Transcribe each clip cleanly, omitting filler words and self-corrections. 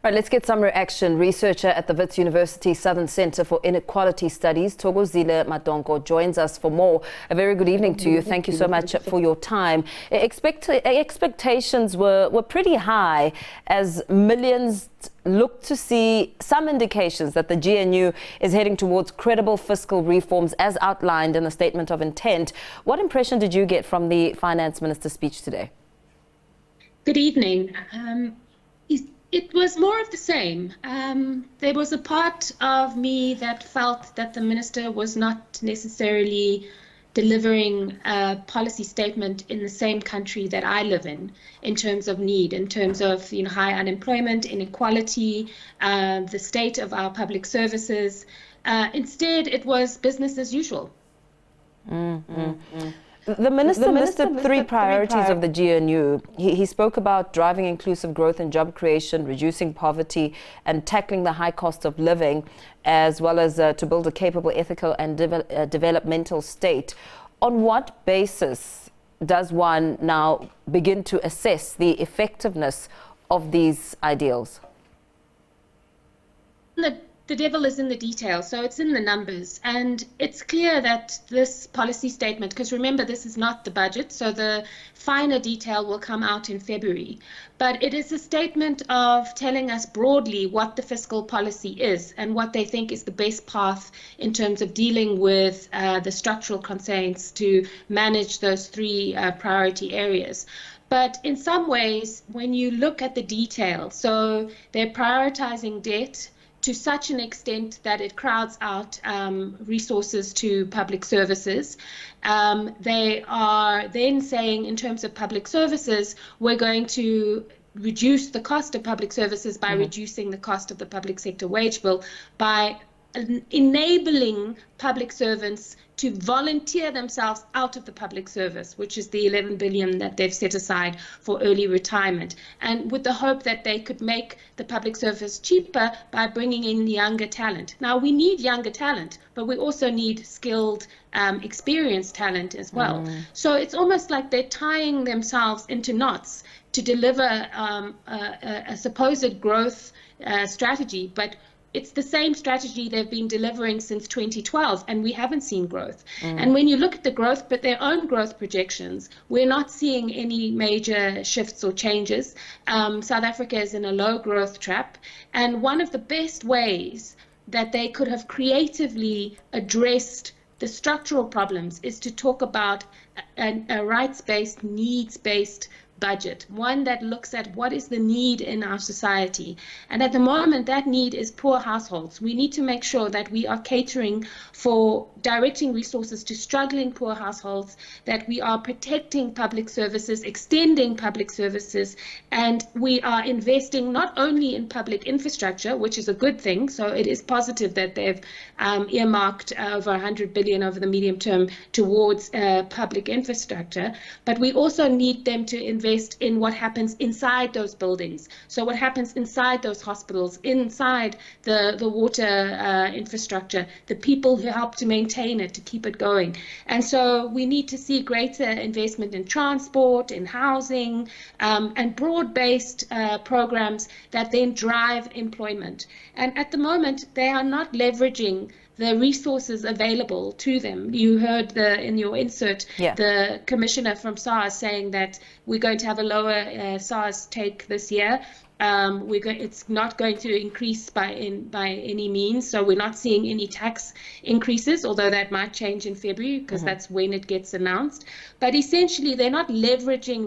All right, let's get some reaction. Researcher at the Wits University Southern Center for Inequality Studies, Thokozile Madonko, joins us for more. A very good evening to you. Thank you so much for your time. Expectations were pretty high as millions look to see some indications that the GNU is heading towards credible fiscal reforms as outlined in the statement of intent. What impression did you get from the Finance Minister's speech today? Good evening. It was more of the same. There was a part of me that felt that the minister was not necessarily delivering a policy statement in the same country that I live in terms of need, in terms of high unemployment, inequality, the state of our public services. Instead, it was business as usual. The minister listed three priorities of the GNU. He spoke about driving inclusive growth and job creation, reducing poverty, and tackling the high cost of living, as well as to build a capable, ethical, and developmental state. On what basis does one now begin to assess the effectiveness of these ideals? The devil is in the details, so it's in the numbers. And it's clear that this policy statement, because remember, this is not the budget, so the finer detail will come out in February. But it is a statement of telling us broadly what the fiscal policy is and what they think is the best path in terms of dealing with the structural constraints to manage those three priority areas. But in some ways, when you look at the detail, so they're prioritizing debt to such an extent that it crowds out resources to public services. They are then saying, in terms of public services, we're going to reduce the cost of public services by reducing the cost of the public sector wage bill, by enabling public servants to volunteer themselves out of the public service, which is the 11 billion that they've set aside for early retirement, and with the hope that they could make the public service cheaper by bringing in younger talent. Now, we need younger talent, but we also need skilled, experienced talent as well. So it's almost like they're tying themselves into knots to deliver a supposed growth strategy, but it's the same strategy they've been delivering since 2012, and we haven't seen growth. And when you look at the growth, but their own growth projections, we're not seeing any major shifts or changes. South Africa is in a low growth trap, and one of the best ways that they could have creatively addressed the structural problems is to talk about a rights-based, needs-based budget, one that looks at what is the need in our society. And at the moment, that need is poor households. We need to make sure that we are catering for directing resources to struggling poor households, that we are protecting public services, extending public services, and we are investing not only in public infrastructure, which is a good thing, so it is positive that they've earmarked over 100 billion over the medium term towards public infrastructure, but we also need them to invest in what happens inside those buildings. So what happens inside those hospitals, inside the water infrastructure, the people who help to maintain it, to keep it going. And so we need to see greater investment in transport, in housing, and broad-based programs that then drive employment. And at the moment, they are not leveraging the resources available to them. You heard in your insert, the commissioner from SARS saying that we're going to have a lower SARS take this year. It's not going to increase by any means, so we're not seeing any tax increases, although that might change in February because that's when it gets announced. But essentially, they're not leveraging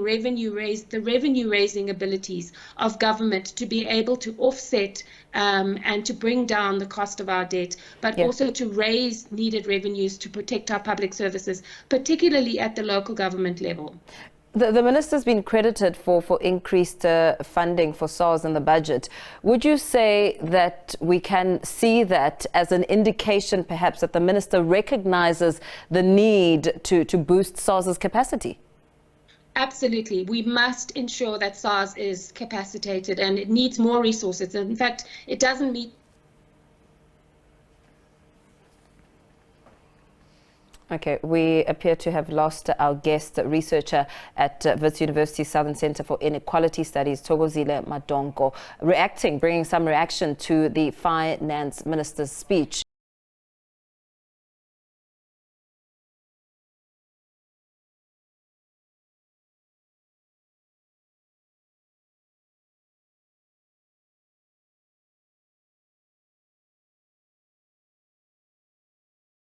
the revenue-raising abilities of government to be able to offset and to bring down the cost of our debt, but also to raise needed revenues to protect our public services, particularly at the local government level. The minister's been credited for increased funding for SARS in the budget. Would you say that we can see that as an indication, perhaps, that the minister recognizes the need to boost SARS's capacity? Absolutely. We must ensure that SARS is capacitated, and it needs more resources. In fact, it doesn't meet Okay, we appear to have lost our guest researcher at Wits University Southern Center for Inequality Studies, Thokozile Madonko, bringing some reaction to the finance minister's speech.